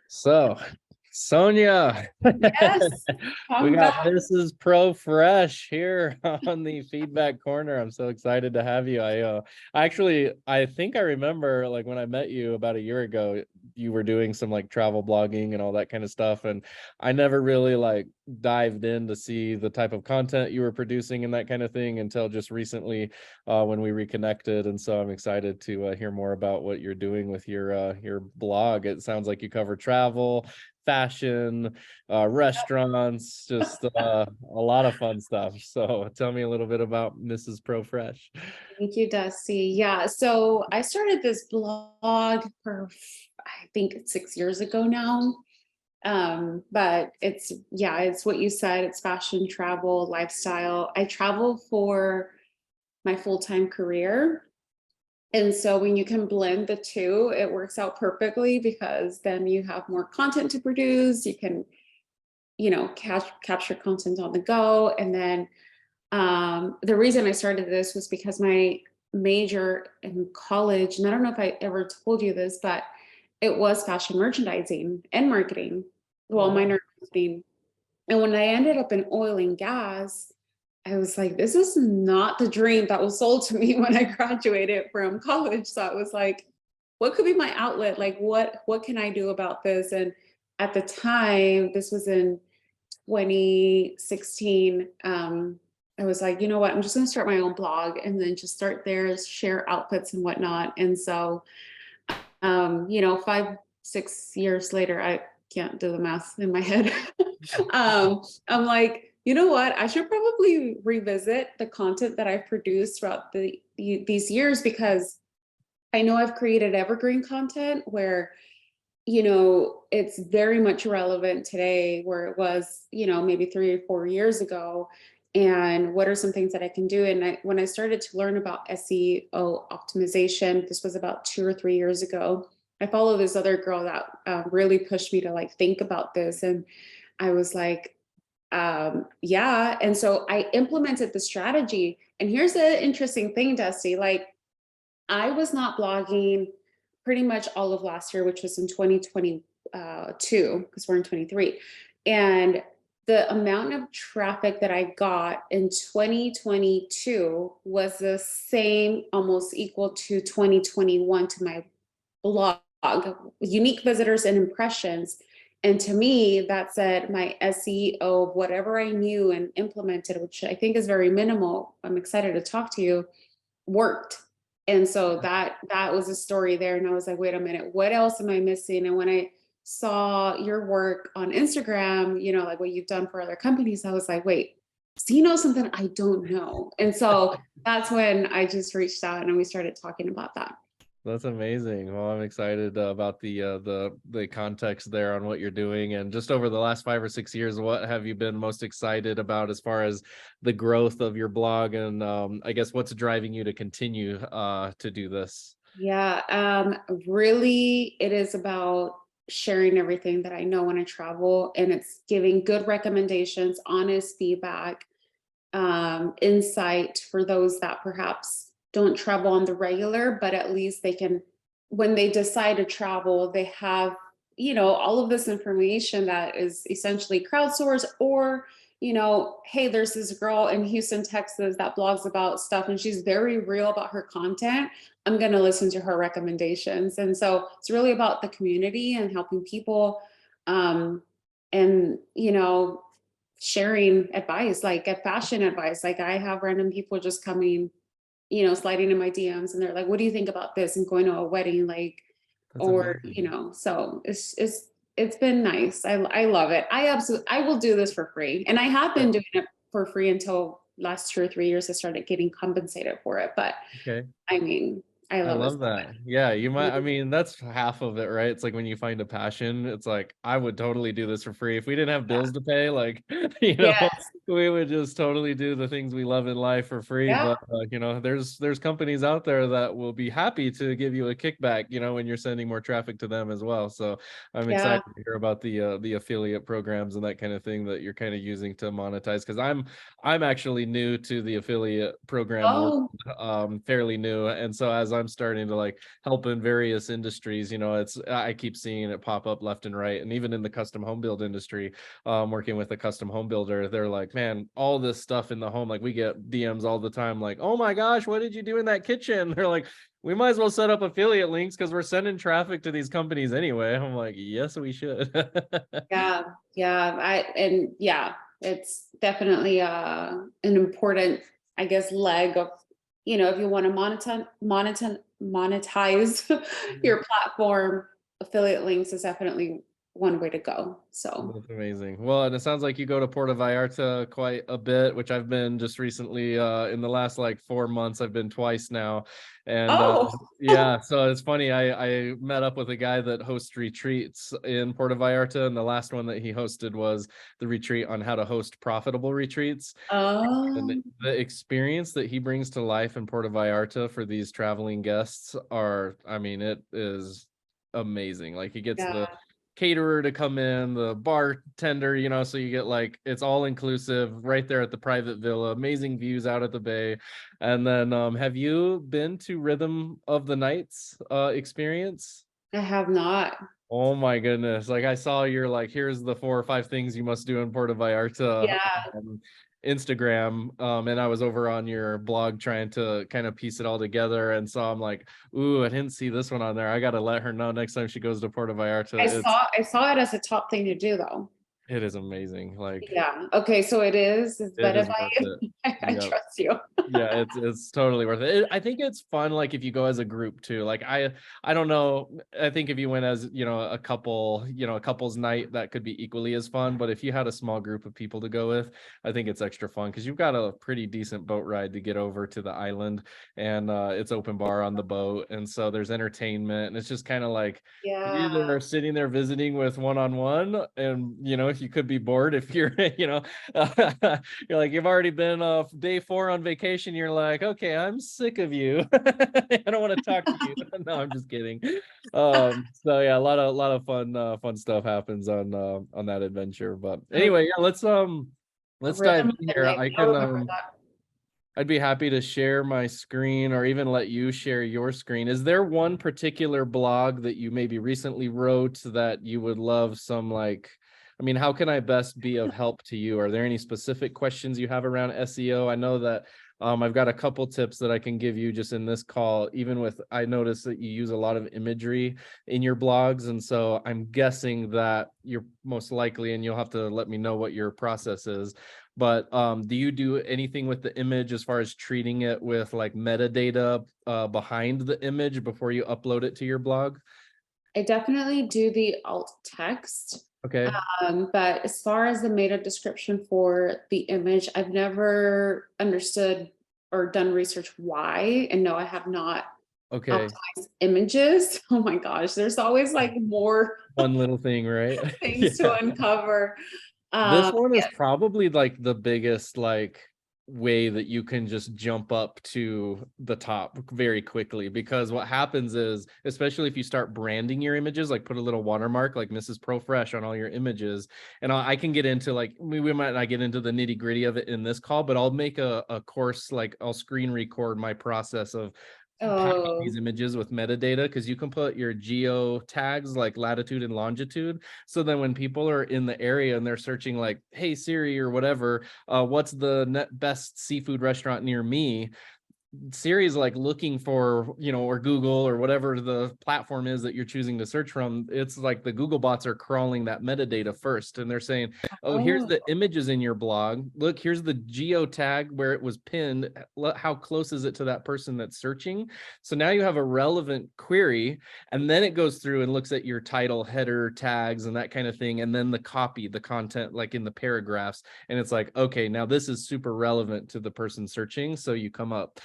So, Sonia, Yes, we I'm got back. Mrs. Pro Fresh here on the feedback corner. I'm so excited to have you. I think I remember like when I met you about a year ago, you were doing some like travel blogging and all that kind of stuff, and I never really like dived in to see the type of content you were producing and that kind of thing until just recently, when we reconnected. And so I'm excited to hear more about what you're doing with your blog. It sounds like you cover travel, fashion, restaurants, just a lot of fun stuff. So tell me a little bit about Mrs. Pro Fresh. Thank you, Dusty. Yeah, so I started this blog for I think it's 6 years ago now. But it's what you said. It's fashion, travel, lifestyle. I travel for my full-time career. And so when you can blend the two, it works out perfectly because then you have more content to produce. You can, capture content on the go. And then the reason I started this was because my major in college, and I don't know if I ever told you this, but it was fashion merchandising and marketing. Oh, Well, wow. minor marketing. And when I ended up in oil and gas, I was like, this is not the dream that was sold to me when I graduated from college. So I was like, what could be my outlet? Like, what can I do about this? And at the time, this was in 2016, I was like, you know what, I'm just going to start my own blog and then just start there, share outputs and whatnot. And so, 5, 6 years later, I can't do the math in my head. I'm like, you know what, I should probably revisit the content that I've produced throughout these years because I know I've created evergreen content where it's very much relevant today where it was, maybe 3 or 4 years ago. And what are some things that I can do? And when I started to learn about SEO optimization, this was about 2 or 3 years ago. I follow this other girl that really pushed me to like think about this. And I was like, yeah. And so I implemented the strategy. And here's the interesting thing, Dusty. Like, I was not blogging pretty much all of last year, which was in 2022, because we're in 23. And the amount of traffic that I got in 2022 was the same, almost equal to 2021 to my blog, unique visitors and impressions. And to me, that said my SEO, whatever I knew and implemented, which I think is very minimal, I'm excited to talk to you, worked. And so that was a story there. And I was like, wait a minute, what else am I missing? And when I saw your work on Instagram, like what you've done for other companies, I was like, wait, so you know something I don't know. And so that's when I just reached out and we started talking about that. That's amazing. Well, I'm excited about the context there on what you're doing. And just over the last 5 or 6 years, what have you been most excited about as far as the growth of your blog? And I guess what's driving you to continue to do this? Yeah, really, it is about sharing everything that I know when I travel, and it's giving good recommendations, honest feedback, insight for those that perhaps don't travel on the regular, but at least they can, when they decide to travel, they have, all of this information that is essentially crowdsourced or, hey, there's this girl in Houston, Texas that blogs about stuff and she's very real about her content. I'm going to listen to her recommendations. And so it's really about the community and helping people. And, sharing advice, like a fashion advice. Like I have random people just coming, sliding in my DMs and they're like, what do you think about this? And going to a wedding, like, That's or, amazing. so it's been nice. I love it. I will do this for free. And I have been doing it for free until last 2 or 3 years I started getting compensated for it. But Okay. I mean, I I love it love so that. Yeah, you might, I much. mean, that's half of it, right? It's like when you find a passion, it's like, I would totally do this for free. If we didn't have bills to pay, like, Yes. we would just totally do the things we love in life for free. Yeah. But, there's companies out there that will be happy to give you a kickback, when you're sending more traffic to them as well. So I'm Yeah. excited to hear about the affiliate programs and that kind of thing that you're kind of using to monetize. Because I'm actually new to the affiliate program world, Oh, fairly new, and so as I'm starting to like help in various industries, you know, I keep seeing it pop up left and right. And even in the custom home build industry, working with a custom home builder, they're like, man, all this stuff in the home, like we get DMs all the time, like, oh my gosh, what did you do in that kitchen? They're like, we might as well set up affiliate links because we're sending traffic to these companies anyway. I'm like, yes, we should. Yeah, it's definitely an important, I guess, leg of, if you want to monetize your platform, affiliate links is definitely one way to go. So That's amazing. Well, and it sounds like you go to Puerto Vallarta quite a bit, which I've been just recently, in the last like 4 months, I've been twice now. And oh, yeah, so it's funny. I met up with a guy that hosts retreats in Puerto Vallarta, and the last one that he hosted was the retreat on how to host profitable retreats. And the experience that he brings to life in Puerto Vallarta for these traveling guests I mean, it is amazing. Like he gets yeah. the caterer to come in, the bartender, you know, so you get like it's all inclusive right there at the private villa, amazing views out at the bay. And then have you been to Rhythm of the Nights experience? I have not. Oh my goodness. Like I saw your like, here's the 4 or 5 things you must do in Puerto Vallarta Yeah, Instagram. And I was over on your blog trying to kind of piece it all together. And so I'm like, ooh, I didn't see this one on there. I gotta let her know next time she goes to Puerto Vallarta. I saw it as a top thing to do though. It is amazing. Like Yeah. Okay. So it's it vetted is by worth you. it. I Yep. trust you. Yeah, it's totally worth it. I think it's fun like if you go as a group too. Like I don't know, I think if you went as, you know, a couple, you know, a couple's night, that could be equally as fun, but if you had a small group of people to go with, I think it's extra fun because you've got a pretty decent boat ride to get over to the island, and it's open bar on the boat, and so there's entertainment, and it's just kind of like you Yeah. either are sitting there visiting with one-on-one, and you know, if you could be bored if you're you know, you're like, you've already been day 4 on vacation. You're like, okay, I'm sick of you. I don't want to talk to you. No, I'm just kidding. So yeah, a lot of fun stuff happens on that adventure. But Okay. anyway, yeah, let's dive Rhythm of in the here. night. I I'll can remember that. I'd be happy to share my screen or even let you share your screen. Is there one particular blog that you maybe recently wrote that you would love some like, I mean, how can I best be of help to you? Are there any specific questions you have around SEO? I know that I've got a couple tips that I can give you just in this call, even with, I noticed that you use a lot of imagery in your blogs. And so I'm guessing that you're most likely, and you'll have to let me know what your process is, but do you do anything with the image as far as treating it with like metadata behind the image before you upload it to your blog? I definitely do the alt text. Okay. But as far as the meta description for the image, I've never understood or done research why. And no, I have not Okay. optimized images. Oh my gosh, there's always like more One little thing, right? things to Yeah. uncover. This Um, one is probably like the biggest like way that you can just jump up to the top very quickly, because what happens is, especially if you start branding your images, like put a little watermark like Mrs. Pro Fresh on all your images. And I can get into like, we might not get into the nitty gritty of it in this call, but I'll make a course, like I'll screen record my process of packing oh, these images with metadata, because you can put your geo tags like latitude and longitude. So then when people are in the area and they're searching like, hey Siri or whatever, what's the best seafood restaurant near me, Siri's like looking for, you know, or Google or whatever the platform is that you're choosing to search from. It's like the Google bots are crawling that metadata first, and they're saying, oh, here's oh, the images in your blog. Look, here's the geo tag where it was pinned. How close is it to that person that's searching? So now you have a relevant query, and then it goes through and looks at your title, header, tags, and that kind of thing. And then the copy, the content, like in the paragraphs. And it's like, okay, now this is super relevant to the person searching. So you come up.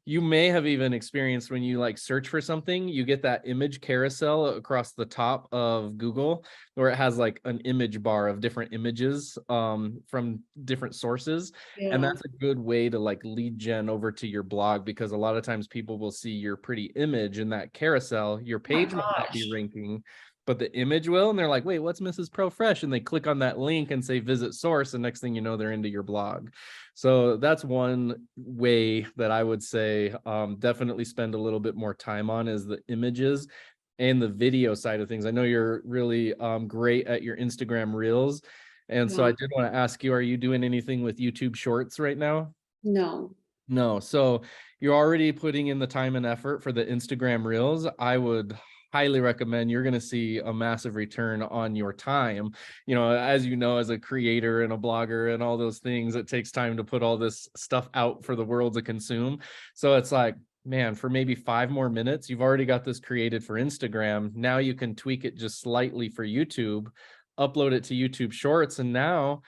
You may have even experienced when you like search for something, you get that image carousel across the top of Google, where it has like an image bar of different images from different sources. And yeah. that's a good way to like lead gen over to your blog, because a lot of times people will see your pretty image in that carousel. Your Oh my page might not be gosh. ranking, but the image will. And they're like, wait, what's Mrs. Pro Fresh? And they click on that link and say visit source. And next thing you know, they're into your blog. So that's one way that I would say definitely spend a little bit more time on, is the images and the video side of things. I know you're really great at your Instagram reels. And so I Yeah. did want to ask you, are you doing anything with YouTube Shorts right now? No. No. So you're already putting in the time and effort for the Instagram reels. I would highly recommend. You're going to see a massive return on your time. You know, as you know, as a creator and a blogger and all those things, it takes time to put all this stuff out for the world to consume. So it's like, man, for maybe 5 more minutes, you've already got this created for Instagram. Now you can tweak it just slightly for YouTube, upload it to YouTube Shorts, and now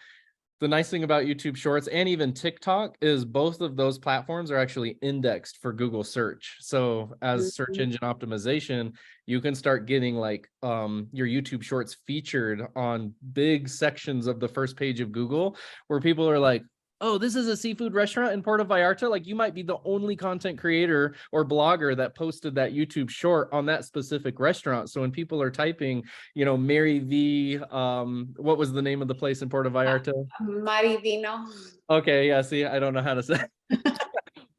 the nice thing about YouTube Shorts and even TikTok is both of those platforms are actually indexed for Google search. So as search Mhm. engine optimization, you can start getting like your YouTube Shorts featured on big sections of the first page of Google, where people are like, oh, this is a seafood restaurant in Puerto Vallarta. Like, you might be the only content creator or blogger that posted that YouTube short on that specific restaurant. So when people are typing, you know, Mary V, what was the name of the place in Puerto Vallarta? Marivino. Okay, yeah, see, I don't know how to say.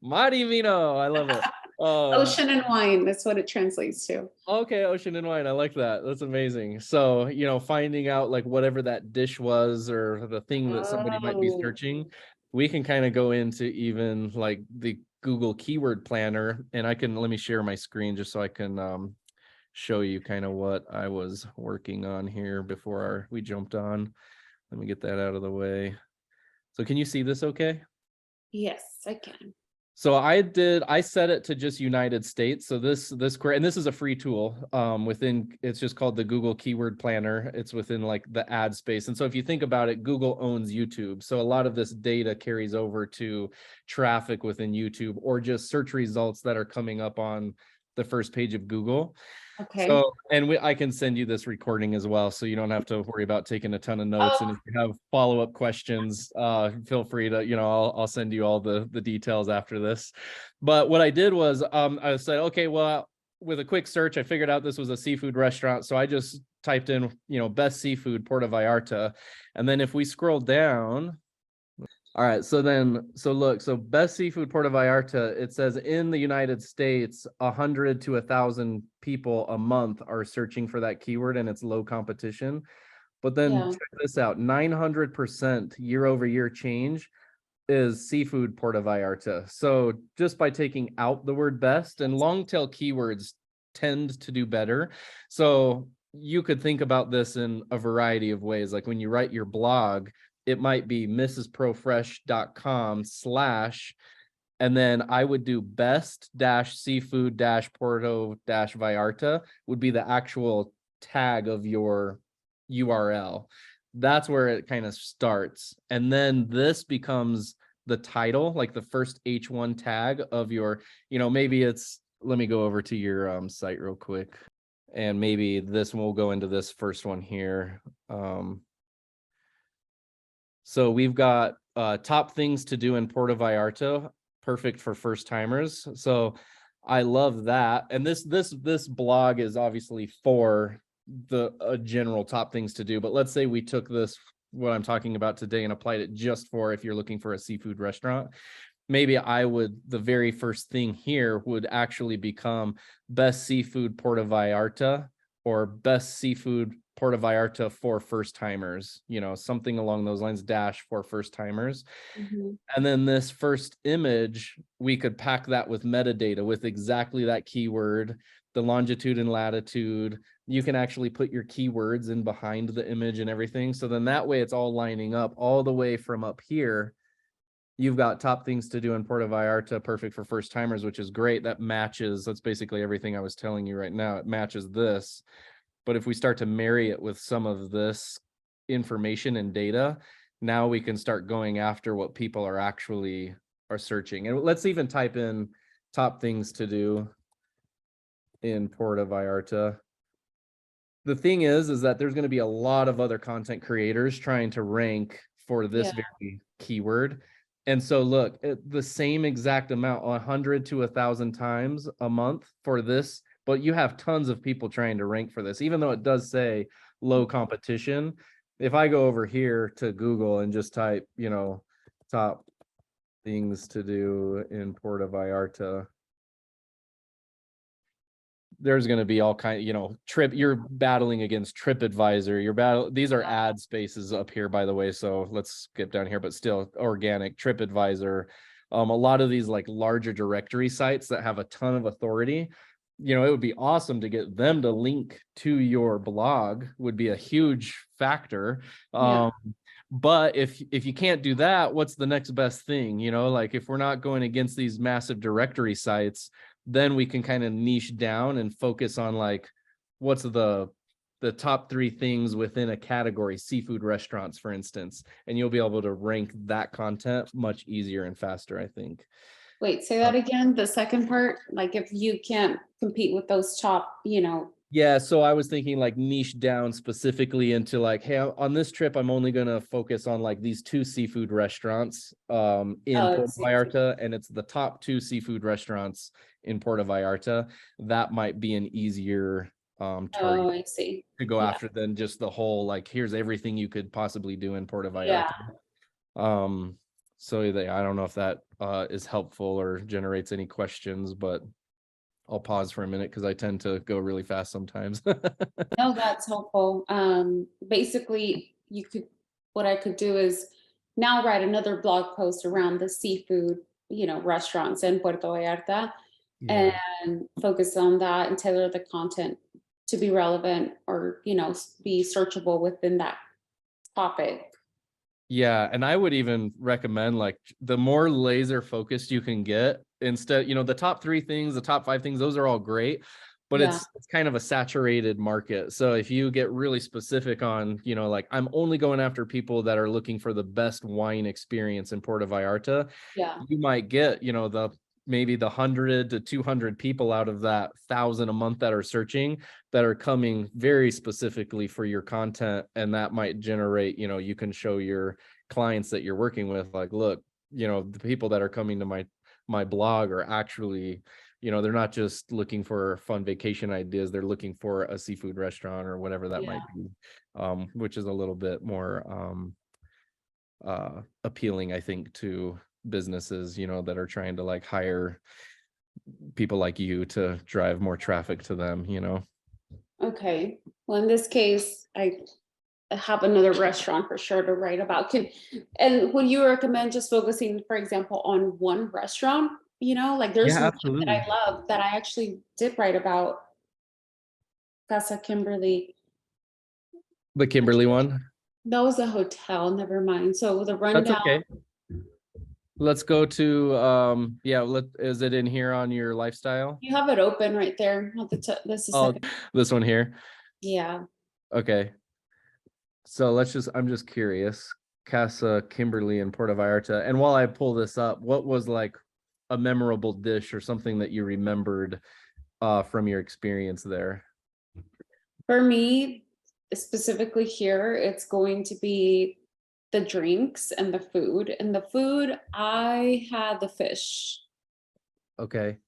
Marivino, I love it. Ocean and wine. That's what it translates to. Okay, ocean and wine, I like that. That's amazing. So, you know, finding out like whatever that dish was or the thing that somebody might be Oh, searching, we can kind of go into even like the Google keyword planner. And let me share my screen just so I can show you kind of what I was working on here before we jumped on. Let me get that out of the way. So can you see this okay? yes, I can. So I set it to just United States. So and this is a free tool within, it's just called the Google Keyword Planner. It's within like the ad space. And so if you think about it, Google owns YouTube. So a lot of this data carries over to traffic within YouTube or just search results that are coming up on the first page of Google. Okay. So, and I can send you this recording as well, so you don't have to worry about taking a ton of notes. Oh, And if you have follow-up questions, feel free to, you know, I'll send you all the details after this. But what I did was, I said, okay, well, with a quick search, I figured out this was a seafood restaurant. So I just typed in, you know, best seafood, Puerto Vallarta. And then if we scroll down, all right, so look, so best seafood Puerto Vallarta, it says in the United States, 100 to 1,000 people a month are searching for that keyword, and it's low competition. But then yeah. check this out, 900% year over year change is seafood Puerto Vallarta. So just by taking out the word best, and long tail keywords tend to do better. So you could think about this in a variety of ways. Like when you write your blog, it might be mrsprofresh.com/ and then I would do best dash seafood dash Puerto dash Vallarta would be the actual tag of your URL. That's where it kind of starts. And then this becomes the title, like the first H1 tag of your, you know, maybe it's, let me go over to your site real quick. And maybe this one will go into this first one here. So we've got top things to do in Puerto Vallarta, perfect for first timers. So I love that. And this blog is obviously for the general top things to do. But let's say we took this, what I'm talking about today, and applied it just for if you're looking for a seafood restaurant. Maybe the very first thing here would actually become best seafood Puerto Vallarta or best seafood Puerto Vallarta for first timers, you know, something along those lines, dash for first timers. Mhm. And then this first image, we could pack that with metadata with exactly that keyword, the longitude and latitude. You can actually put your keywords in behind the image and everything. So then that way it's all lining up all the way from up here. You've got top things to do in Puerto Vallarta, perfect for first timers, which is great. That matches, that's basically everything I was telling you right now. It matches this. But if we start to marry it with some of this information and data, now we can start going after what people are searching. And let's even type in top things to do in Puerto Vallarta. The thing is that there's going to be a lot of other content creators trying to rank for this Yeah. very keyword. And so look, the same exact amount, 100 to 1,000 times a month for this but you have tons of people trying to rank for this, even though it does say low competition. If I go over here to Google and just type, top things to do in Puerto Vallarta, there's going to be all kind of, you're battling against TripAdvisor, these are ad spaces up here, by the way. So let's skip down here, but still organic, TripAdvisor. A lot of these like larger directory sites that have a ton of authority, it would be awesome to get them to link to your blog, would be a huge factor. But if you can't do that, what's the next best thing? Like if we're not going against these massive directory sites, then we can kind of niche down and focus on like what's the top 3 things within a category, seafood restaurants, for instance, and you'll be able to rank that content much easier and faster, I think. Wait, say that again, the second part, like if you can't compete with those top, Yeah, so I was thinking like niche down specifically into like, hey, on this trip, I'm only going to focus on like these 2 seafood restaurants in Puerto Vallarta, and it's the top 2 seafood restaurants in Puerto Vallarta. That might be an easier target I see. to go after than just the whole, like, here's everything you could possibly do in Puerto Vallarta. So I don't know if that is helpful or generates any questions, but I'll pause for a minute because I tend to go really fast sometimes. No, that's helpful. Basically, what I could do is now write another blog post around the seafood, restaurants in Puerto Vallarta, Yeah. and focus on that and tailor the content to be relevant or, be searchable within that topic. Yeah, and I would even recommend like the more laser focused you can get, instead, the top 3 things, the top 5 things, those are all great, but it's kind of a saturated market. So if you get really specific on, like I'm only going after people that are looking for the best wine experience in Puerto Vallarta, you might get, maybe the 100 to 200 people out of that 1,000 a month that are searching, that are coming very specifically for your content. And that might generate, you can show your clients that you're working with, like, look, the people that are coming to my blog are actually, they're not just looking for fun vacation ideas, they're looking for a seafood restaurant or whatever that might be, which is a little bit more appealing, I think, to businesses, that are trying to like hire people like you to drive more traffic to them, Okay. Well, in this case, I have another restaurant for sure to write about. And would you recommend just focusing, for example, on one restaurant? Like there's one that I love that I actually did write about, Casa Kimberly. The Kimberly one? That was a hotel, never mind. So the rundown. That's okay. Let's go to is it in here on your lifestyle? You have it open right there. This is this one here. Yeah. Okay. So I'm just curious. Casa Kimberly in Puerto Vallarta. And while I pull this up, what was like a memorable dish or something that you remembered from your experience there? For me, specifically here, it's going to be the drinks and the food. And the food, I had the fish. Okay.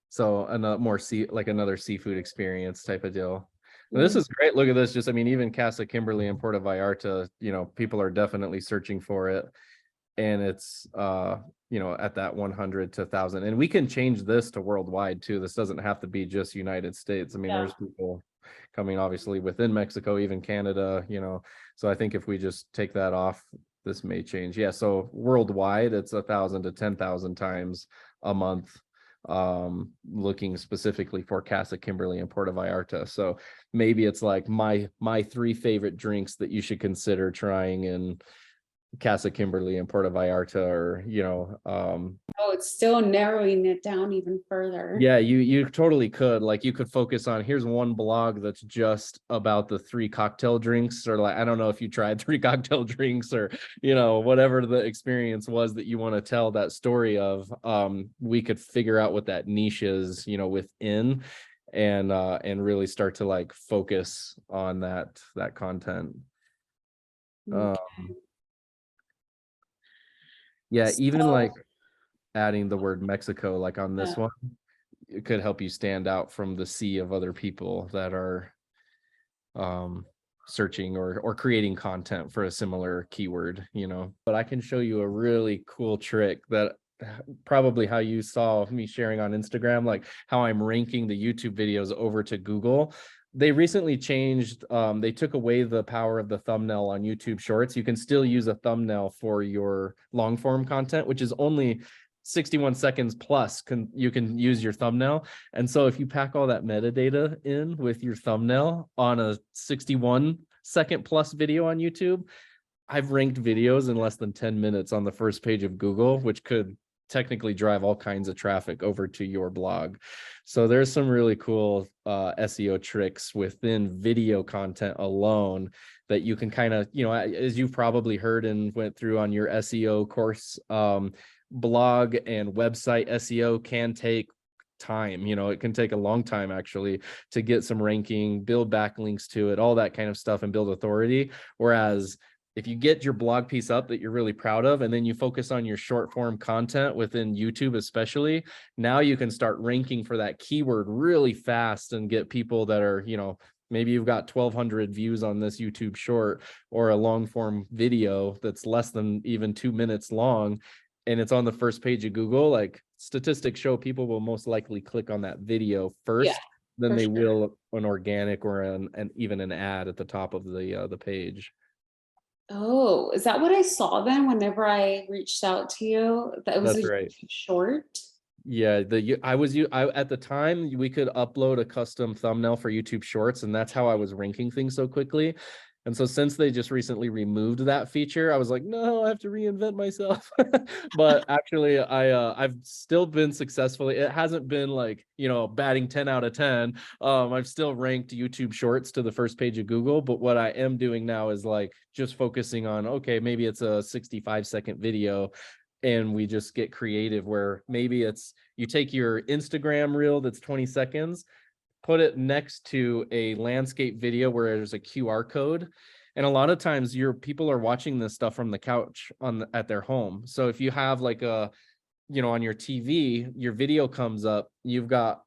So another seafood experience type of deal. This is great. Look at this. Just, even Casa Kimberly and Puerto Vallarta, people are definitely searching for it. And it's, at that 100 to 1,000. And we can change this to worldwide too. This doesn't have to be just United States. There's people coming obviously within Mexico, even Canada, So I think if we just take that off, this may change. Yeah. So worldwide, it's 1,000 to 10,000 times a month, looking specifically for Casa Kimberly and Puerto Vallarta. So maybe it's like my 3 favorite drinks that you should consider trying in Casa Kimberly and Puerto Vallarta, or it's still narrowing it down even further. Yeah, you totally could. Like, you could focus on, here's one blog that's just about the 3 cocktail drinks, or like, I don't know if you tried 3 cocktail drinks, or whatever the experience was that you want to tell that story of. We could figure out what that niche is, within, and really start to like focus on that content. Okay. Yeah, even like adding the word Mexico, like on this one, it could help you stand out from the sea of other people that are searching or creating content for a similar keyword, you know. But I can show you a really cool trick that probably how you saw me sharing on Instagram, like how I'm ranking the YouTube videos over to Google. They recently changed, they took away the power of the thumbnail on YouTube Shorts. You can still use a thumbnail for your long form content, which is only 61 seconds plus. You can use your thumbnail. And so if you pack all that metadata in with your thumbnail on a 61-second plus video on YouTube, I've ranked videos in less than 10 minutes on the first page of Google, which could technically drive all kinds of traffic over to your blog. So there's some really cool SEO tricks within video content alone that you can kind of, you know, as you've probably heard and went through on your SEO course, blog and website SEO can take time. You know, it can take a long time actually to get some ranking, build backlinks to it, all that kind of stuff, and build authority. Whereas if you get your blog piece up that you're really proud of, and then you focus on your short form content within YouTube, especially, now you can start ranking for that keyword really fast and get people that are, you know, maybe you've got 1,200 views on this YouTube short or a long form video that's less than even 2 minutes long, and it's on the first page of Google. Like, statistics show people will most likely click on that video first than they will an organic or even an ad at the top of the page. Oh, is that what I saw then whenever I reached out to you? That it was That's a right. YouTube short? Yeah, at the time we could upload a custom thumbnail for YouTube Shorts, and that's how I was ranking things so quickly. And so since they just recently removed that feature, I was like, no, I have to reinvent myself. But actually, I've still been successfully. It hasn't been like, you know, batting 10 out of 10. I've still ranked YouTube Shorts to the first page of Google. But what I am doing now is like just focusing on, okay, maybe it's a 65-second video, and we just get creative where maybe it's you take your Instagram reel that's 20 seconds, put it next to a landscape video where there's a QR code. And a lot of times your people are watching this stuff from the couch at their home. So if you have like a, you know, on your TV, your video comes up, you've got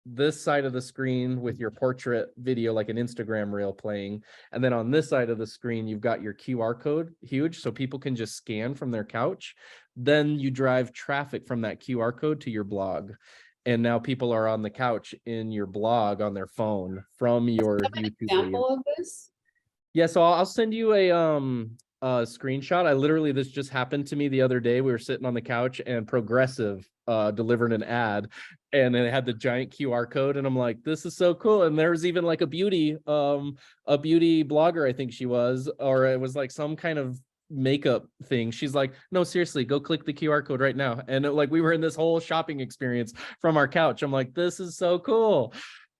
this side of the screen with your portrait video, like an Instagram reel playing. And then on this side of the screen, you've got your QR code huge, so people can just scan from their couch. Then you drive traffic from that QR code to your blog. And now people are on the couch in your blog on their phone from your YouTube video. Example of this? Yeah, so I'll send you a screenshot. This just happened to me the other day. We were sitting on the couch and Progressive delivered an ad, and it had the giant QR code, and I'm like, this is so cool. And there's even like a beauty blogger, I think she was, or it was like some kind of makeup thing. She's like, no, seriously, go click the QR code right now. And we were in this whole shopping experience from our couch. I'm like, this is so cool.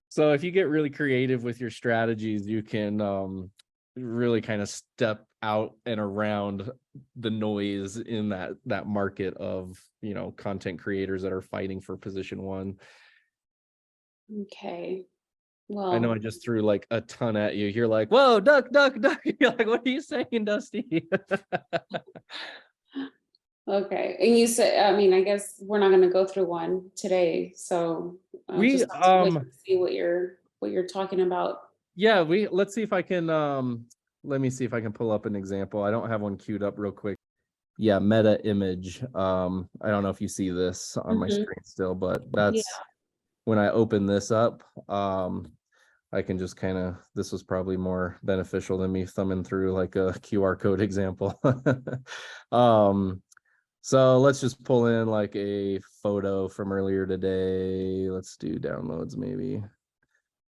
So if you get really creative with your strategies, you can really kind of step out and around the noise in that market of, you know, content creators that are fighting for position one. Okay. I know I Well, just threw like a ton at you. You're like, whoa, duck. You're like, what are you saying, Dusty? okay. And you said, I mean, I guess we're not going to go through one today, so I'll We just have to wait and see what you're talking about. Yeah, let's see if I can let me see if I can pull up an example. I don't have one queued up real quick. Yeah, Metaimage. I don't know if you see this on my screen still, but that's when I open this up, I can just kind of, this was probably more beneficial than me thumbing through like a QR code example. So let's just pull in like a photo from earlier today. Let's do downloads maybe.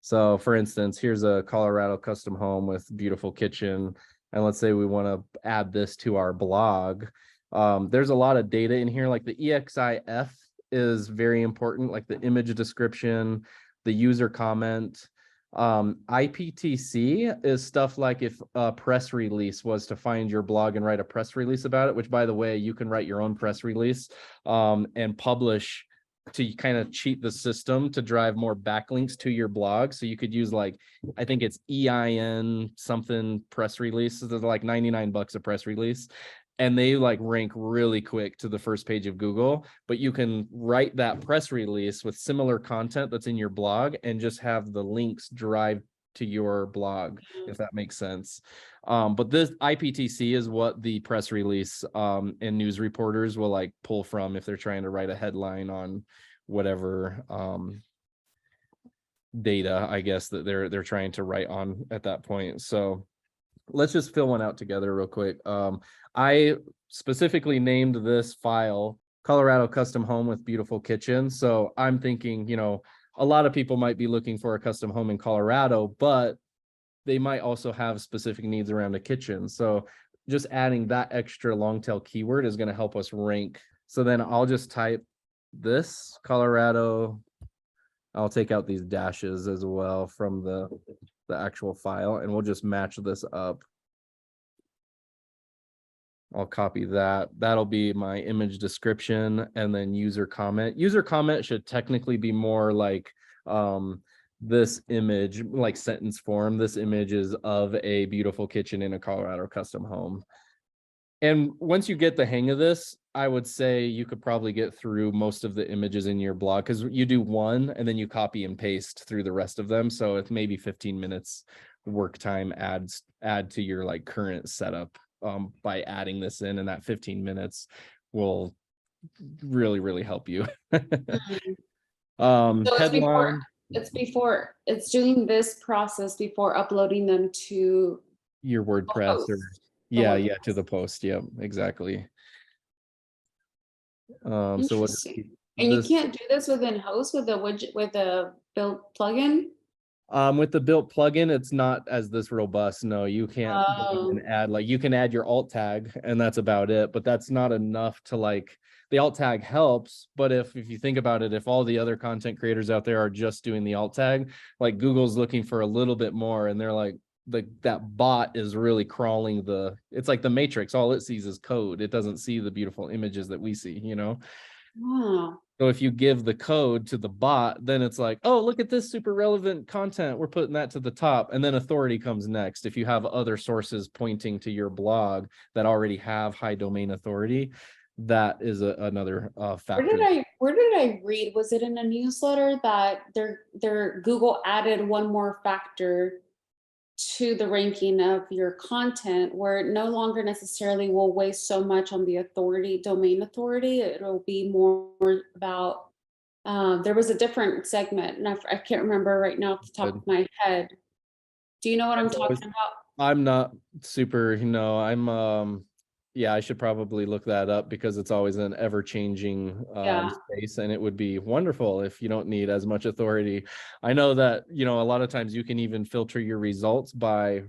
So for instance, here's a Colorado custom home with beautiful kitchen. And let's say we want to add this to our blog. There's a lot of data in here, like the EXIF is very important, like the image description, the user comment. IPTC is stuff like if a press release was to find your blog and write a press release about it, which by the way, you can write your own press release and publish to kind of cheat the system to drive more backlinks to your blog. So you could use like, I think it's EIN something press release. So they're like $99 a press release. and they like rank really quick to the first page of Google, but you can write that press release with similar content that's in your blog and just have the links drive to your blog, if that makes sense. But this IPTC is what the press release and news reporters will like pull from if they're trying to write a headline on whatever data, I guess, that they're trying to write on at that point. So let's just fill one out together real quick. I specifically named this file Colorado Custom Home with Beautiful Kitchen. So I'm thinking, you know, a lot of people might be looking for a custom home in Colorado, but they might also have specific needs around a kitchen. So just adding that extra long tail keyword is going to help us rank. So then I'll just type this Colorado. I'll take out these dashes as well from the actual file, and we'll just match this up. I'll copy that. That'll be my image description, and then user comment. User comment should technically be more like this image, like sentence form. This image is of a beautiful kitchen in a Colorado custom home. And once you get the hang of this, I would say you could probably get through most of the images in your blog, because you do one and then you copy and paste through the rest of them. So it's maybe 15 minutes work time add to your like current setup by adding this in, and that 15 minutes will really, really help you. So Headline. it's doing this process before uploading them to Your WordPress or to the post. Yeah, exactly. So we'll just keep and you this. can't do this within host with a widget with a built plugin. With the built plugin, it's not as this robust. No, you can't go in and add, like, you can add your alt tag and that's about it, but that's not enough to, like, the alt tag helps, but if you think about it, if all the other content creators out there are just doing the alt tag, like Google's looking for a little bit more, and they're like that bot is really crawling it's like the Matrix. All it sees is code. It doesn't see the beautiful images that we see, you know? Wow. So if you give the code to the bot, then it's like, oh, look at this super relevant content. We're putting that to the top. And then authority comes next. If you have other sources pointing to your blog that already have high domain authority, that is another factor. Where did I read? Was it in a newsletter that their Google added one more factor to the ranking of your content, where it no longer necessarily will weigh so much on the authority, domain authority. It'll be more about, there was a different segment, and I can't remember right now off the top of my head. Do you know what I'm talking about? I'm not super, yeah, I should probably look that up, because it's always an ever-changing space, and it would be wonderful if you don't need as much authority. I know that, a lot of times you can even filter your results by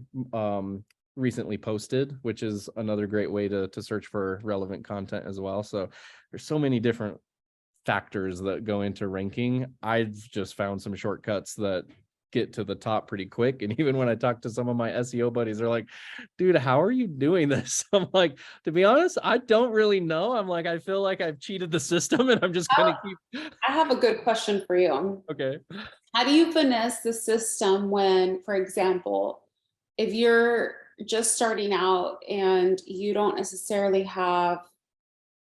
recently posted, which is another great way to search for relevant content as well. So there's so many different factors that go into ranking. I've just found some shortcuts that get to the top pretty quick. And even when I talk to some of my SEO buddies, they're like, dude, how are you doing this? I'm like, to be honest, I don't really know. I'm like, I feel like I've cheated the system, and I'm just gonna keep. I have a good question for you. Okay. How do you finesse the system when, for example, if you're just starting out and you don't necessarily have,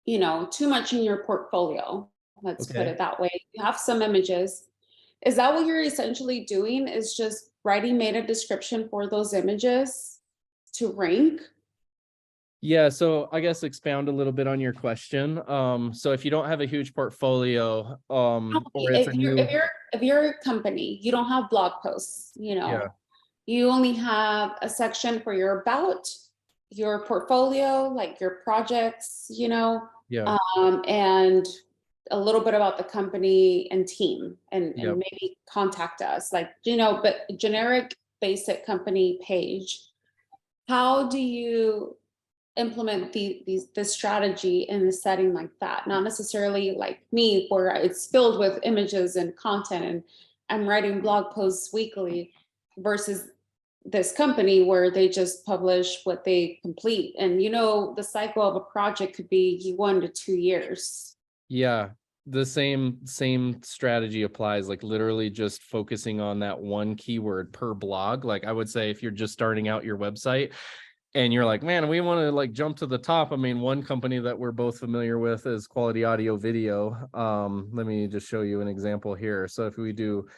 too much in your portfolio, let's put it that way. You have some images. Is that what you're essentially doing, is just writing meta description for those images to rank? Yeah, so I guess expound a little bit on your question. So if you don't have a huge portfolio, or it's if you're a company, you don't have blog posts, you only have a section for your about, your portfolio, like your projects, and a little bit about the company and team, and maybe contact us, like, but generic basic company page. How do you implement this strategy in a setting like that? Not necessarily like me, where it's filled with images and content and I'm writing blog posts weekly, versus this company where they just publish what they complete. And the cycle of a project could be 1 to 2 years. Yeah, the same strategy applies, like literally just focusing on that one keyword per blog. Like I would say, if you're just starting out your website, and you're like, man, we want to like jump to the top. I mean, one company that we're both familiar with is Quality Audio Video. Let me just show you an example here. So if we do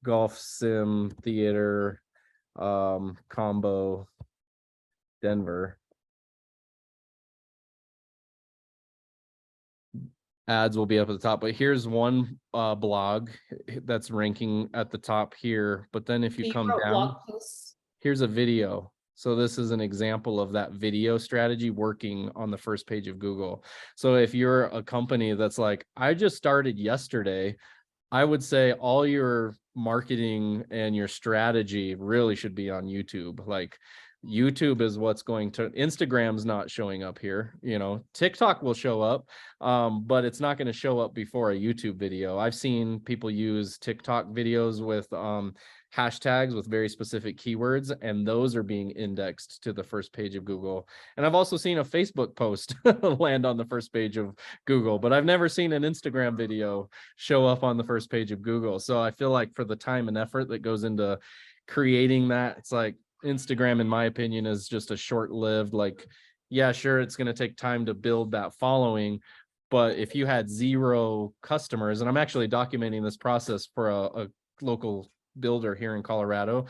golf sim theater combo Denver, ads will be up at the top, but here's one blog that's ranking at the top here. But then if you You come wrote down, blog posts. here's a video. So this is an example of that video strategy working on the first page of Google. So if you're a company that's like, I just started yesterday, I would say all your marketing and your strategy really should be on YouTube. Like YouTube is what's going to, Instagram's not showing up here, TikTok will show up, but it's not going to show up before a YouTube video. I've seen people use TikTok videos with hashtags with very specific keywords, and those are being indexed to the first page of Google. And I've also seen a Facebook post land on the first page of Google, but I've never seen an Instagram video show up on the first page of Google. So I feel like for the time and effort that goes into creating that, it's like Instagram, in my opinion, is just a short-lived, like, yeah, sure, it's going to take time to build that following. But if you had 0 customers, and I'm actually documenting this process for a local builder here in Colorado.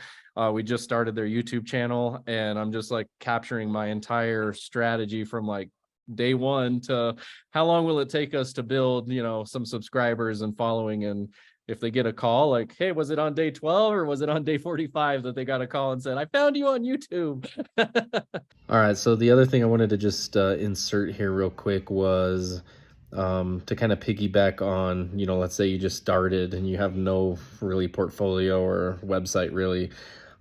We just started their YouTube channel, and I'm just like capturing my entire strategy from like day one to how long will it take us to build, some subscribers and following. And if they get a call like, hey, was it on day 12 or was it on day 45 that they got a call and said, I found you on YouTube? All right. So the other thing I wanted to just insert here real quick was to kind of piggyback on, let's say you just started and you have no really portfolio or website really.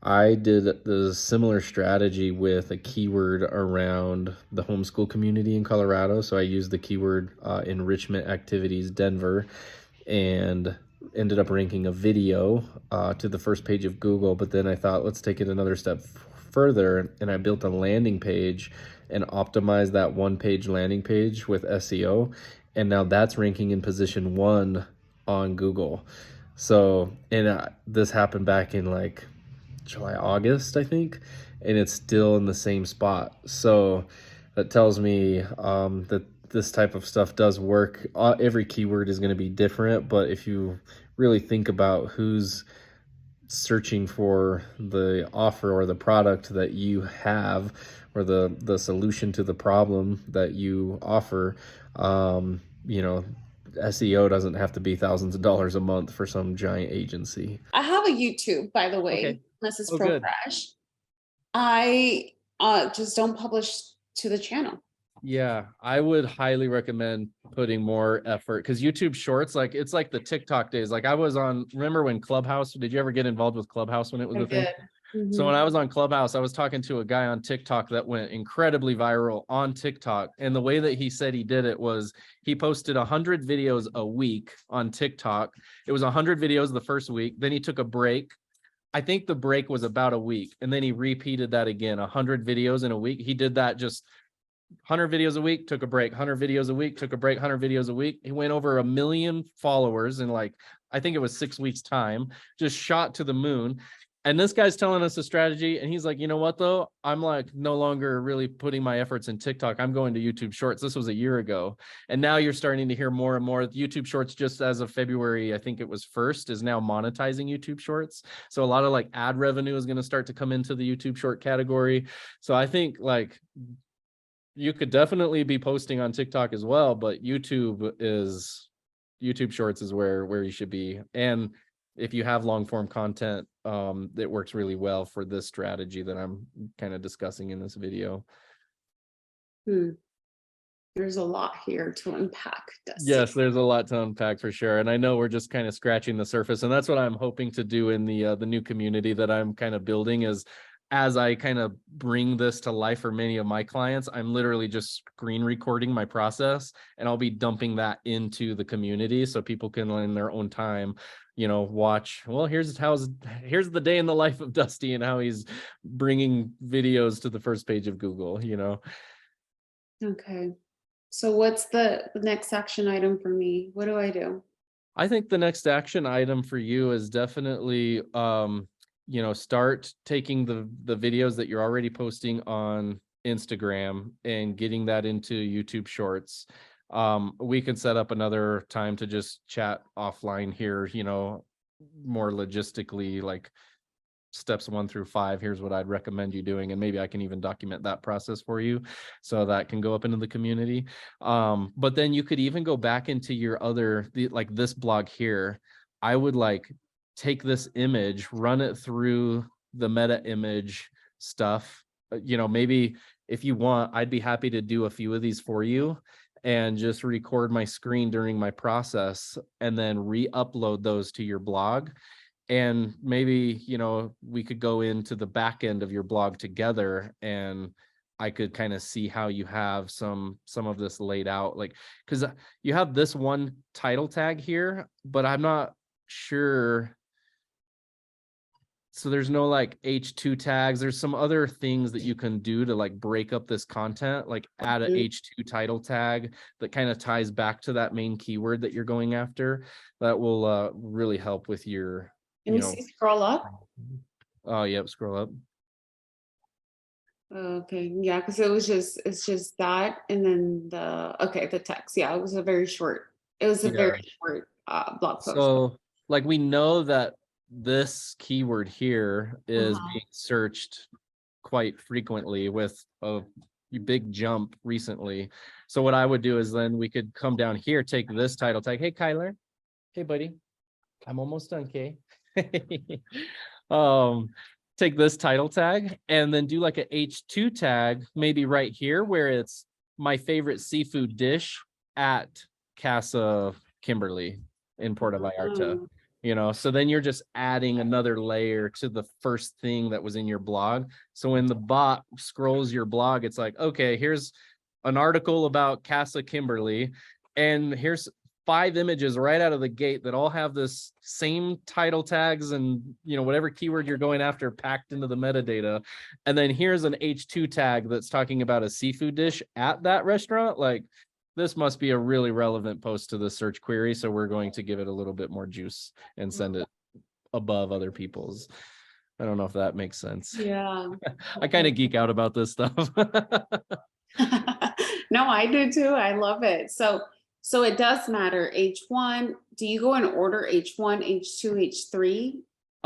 I did the similar strategy with a keyword around the homeschool community in Colorado. So I used the keyword enrichment activities Denver, and ended up ranking a video to the first page of Google. But then I thought, let's take it another step further, and I built a landing page and optimized that one-page landing page with SEO, and now that's ranking in position 1 on Google. So, and this happened back in like July, August, I think, and it's still in the same spot. So that tells me that this type of stuff does work. Every keyword is going to be different, but if you really think about who's searching for the offer or the product that you have, or the solution to the problem that you offer, SEO doesn't have to be thousands of dollars a month for some giant agency. I have a YouTube, by the way. Okay. This is Good. ProFresh. I just don't publish to the channel. Yeah, I would highly recommend putting more effort, because YouTube Shorts, like it's like the TikTok days. Like I was on, remember when Clubhouse, did you ever get involved with Clubhouse when it was a thing? So when I was on Clubhouse, I was talking to a guy on TikTok that went incredibly viral on TikTok. And the way that he said he did it was he posted 100 videos a week on TikTok. It was 100 videos the first week. Then he took a break. I think the break was about a week. And then he repeated that again, 100 videos in a week. He did that just 100 videos a week, took a break, 100 videos a week, took a break, 100 videos a week. He went over 1 million followers in like, I think it was 6 weeks time, just shot to the moon. And this guy's telling us a strategy, and he's like, you know what though? I'm like no longer really putting my efforts in TikTok. I'm going to YouTube Shorts. This was a year ago. And now you're starting to hear more and more. YouTube Shorts, just as of February, I think it was 1st, is now monetizing YouTube Shorts. So a lot of like ad revenue is going to start to come into the YouTube Short category. So I think like you could definitely be posting on TikTok as well, but YouTube Shorts is where you should be. And if you have long form content, it works really well for this strategy that I'm kind of discussing in this video. There's a lot here to unpack, Dusty. Yes, there's a lot to unpack for sure. And I know we're just kind of scratching the surface, and that's what I'm hoping to do in the new community that I'm kind of building. Is as I kind of bring this to life for many of my clients, I'm literally just screen recording my process, and I'll be dumping that into the community so people can in their own time, watch, well, here's the day in the life of Dusty and how he's bringing videos to the first page of Google, Okay. So what's the next action item for me? What do I do? I think the next action item for you is definitely, start taking the videos that you're already posting on Instagram and getting that into YouTube Shorts. We can set up another time to just chat offline here, you know, more logistically, like steps 1 through 5. Here's what I'd recommend you doing, and maybe I can even document that process for you so that can go up into the community. But then you could even go back into your like this blog here. I would like take this image, run it through the meta image stuff. You know, maybe if you want, I'd be happy to do a few of these for you and just record my screen during my process and then re-upload those to your blog. And maybe, you know, we could go into the back end of your blog together, and I could kind of see how you have some of this laid out, like, because you have this one title tag here, but I'm not sure. So there's no like H2 tags. There's some other things that you can do to like break up this content, like add a H2 title tag that kind of ties back to that main keyword that you're going after. That will really help with your, Let me see, scroll up. Oh, yep, scroll up. Okay, yeah, because it's just that, and then the text. Yeah, it was a very short. It was a very short blog post. So like we know that this keyword here is being searched quite frequently with a big jump recently. So what I would do is then we could come down here, take this title tag. Hey, Kyler. Hey, buddy. I'm almost done, Kay. Take this title tag and then do like a H2 tag, maybe right here where it's my favorite seafood dish at Casa Kimberly in Puerto Vallarta. You know, so then you're just adding another layer to the first thing that was in your blog. So when the bot scrolls your blog, it's like, okay, here's an article about Casa Kimberly, and here's 5 images right out of the gate that all have this same title tags and, you know, whatever keyword you're going after packed into the metadata. And then here's an H2 tag that's talking about a seafood dish at that restaurant. Like, this must be a really relevant post to the search query. So we're going to give it a little bit more juice and send it above other people's. I don't know if that makes sense. Yeah. I kind of geek out about this stuff. No, I do too. I love it. So it does matter. H1, do you go in order H1, H2, H3?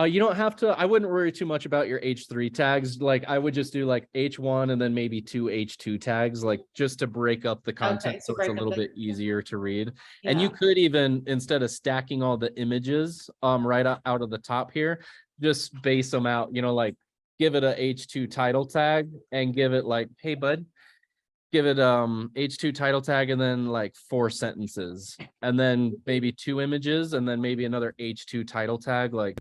You don't have to. I wouldn't worry too much about your H3 tags. Like I would just do like H1 and then maybe 2 H2 tags, like just to break up the content so it's a little bit easier to read. Yeah. And you could even, instead of stacking all the images right out of the top here, just base them out, you know, like give it a H2 title tag and give it like, hey, bud, give it H2 title tag and then like 4 sentences and then maybe 2 images and then maybe another H2 title tag. Like,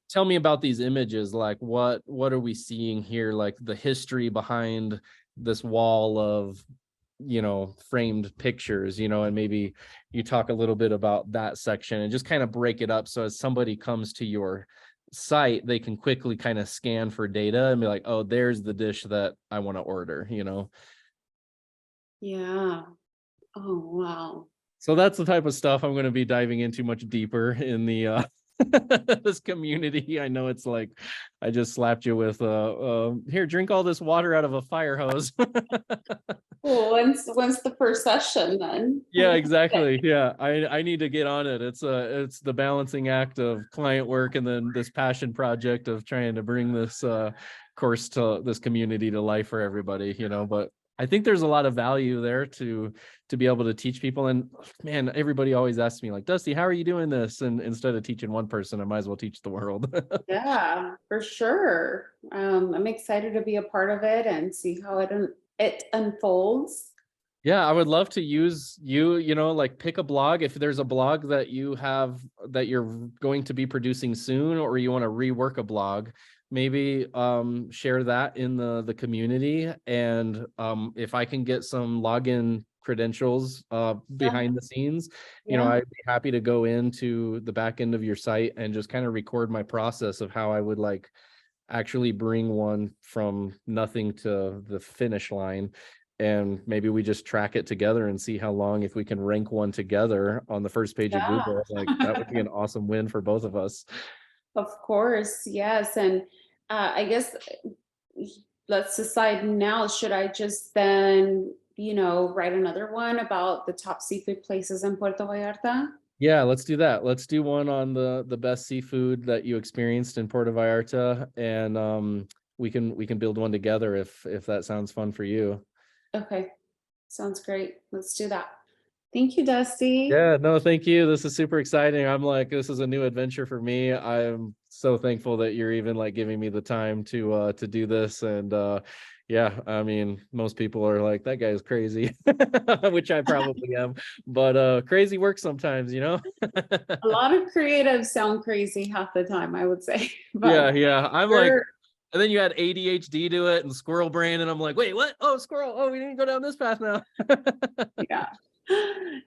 tell me about these images. Like what are we seeing here? Like the history behind this wall of, you know, framed pictures, you know, and maybe you talk a little bit about that section and just kind of break it up. So as somebody comes to your site, they can quickly kind of scan for data and be like, oh, there's the dish that I want to order, you know? Yeah. Oh, wow. So that's the type of stuff I'm going to be diving into much deeper in the this community. I know it's like I just slapped you with here, drink all this water out of a fire hose. Well, when's the first session then? Yeah, exactly. Yeah, I need to get on it. It's the balancing act of client work and then this passion project of trying to bring this course to this community to life for everybody, you know. But I think there's a lot of value there to be able to teach people. And man, everybody always asks me like, Dusty, how are you doing this? And instead of teaching one person, I might as well teach the world. Yeah, for sure. I'm excited to be a part of it and see how it unfolds. Yeah, I would love to use you know, like pick a blog. If there's a blog that you have that you're going to be producing soon, or you want to rework a blog, maybe share that in the community. And if I can get some login credentials behind the scenes, you know, I'd be happy to go into the back end of your site and just kind of record my process of how I would like actually bring one from nothing to the finish line. And maybe we just track it together and see how long, if we can rank one together on the first page of Google, like that would be an awesome win for both of us. Of course, yes. And I guess let's decide now, should I just then, write another one about the top seafood places in Puerto Vallarta? Yeah, let's do that. Let's do one on the best seafood that you experienced in Puerto Vallarta, and we can build one together if that sounds fun for you. Okay, sounds great. Let's do that. Thank you, Dusty. Yeah, no, thank you. This is super exciting. I'm like, this is a new adventure for me. I'm so thankful that you're even like giving me the time to do this. And yeah, I mean, most people are like, that guy's crazy, which I probably am, but crazy works sometimes, you know? A lot of creatives sound crazy half the time, I would say, Yeah, but yeah. I'm like, we're and then you add ADHD to it and squirrel brain, and I'm like, wait, what? Oh, squirrel. Oh, we didn't go down this path now. yeah.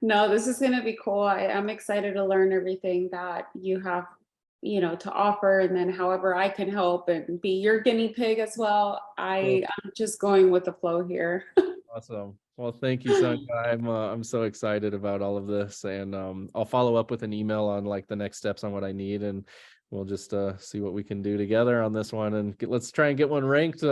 No, this is going to be cool. I am excited to learn everything that you have, to offer, and then however I can help and be your guinea pig as well. Cool. I'm just going with the flow here. Awesome. Well, thank you, Sonia. I'm so excited about all of this, and I'll follow up with an email on like the next steps on what I need, and we'll just see what we can do together on this one, and let's try and get one ranked.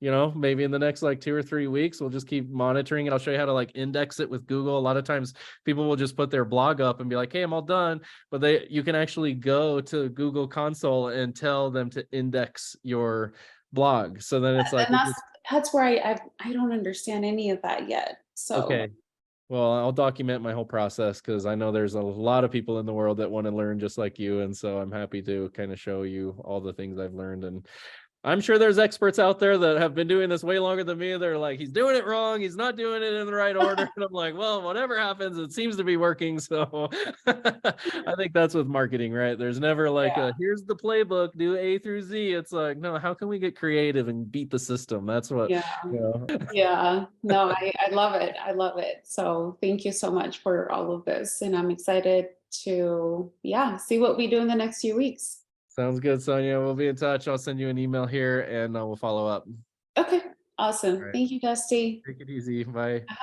Maybe in the next like 2 or 3 weeks, we'll just keep monitoring it. I'll show you how to like index it with Google. A lot of times, people will just put their blog up and be like, "Hey, I'm all done," but you can actually go to Google Console and tell them to index your blog. So then it's like, And that's where I don't understand any of that yet. So okay. Well, I'll document my whole process because I know there's a lot of people in the world that want to learn just like you. And so I'm happy to kind of show you all the things I've learned. And I'm sure there's experts out there that have been doing this way longer than me. They're like, he's doing it wrong. He's not doing it in the right order. And I'm like, well, whatever happens, it seems to be working. So I think that's with marketing, right? There's never like, yeah. here's the playbook, do A through Z. It's like, no, how can we get creative and beat the system? That's what, Yeah. you know. Yeah. No, I love it. I love it. So thank you so much for all of this. And I'm excited to, see what we do in the next few weeks. Sounds good, Sonia. We'll be in touch. I'll send you an email here and we'll follow up. Okay. All Awesome. right. Thank you, Dusty. Take it easy. Bye.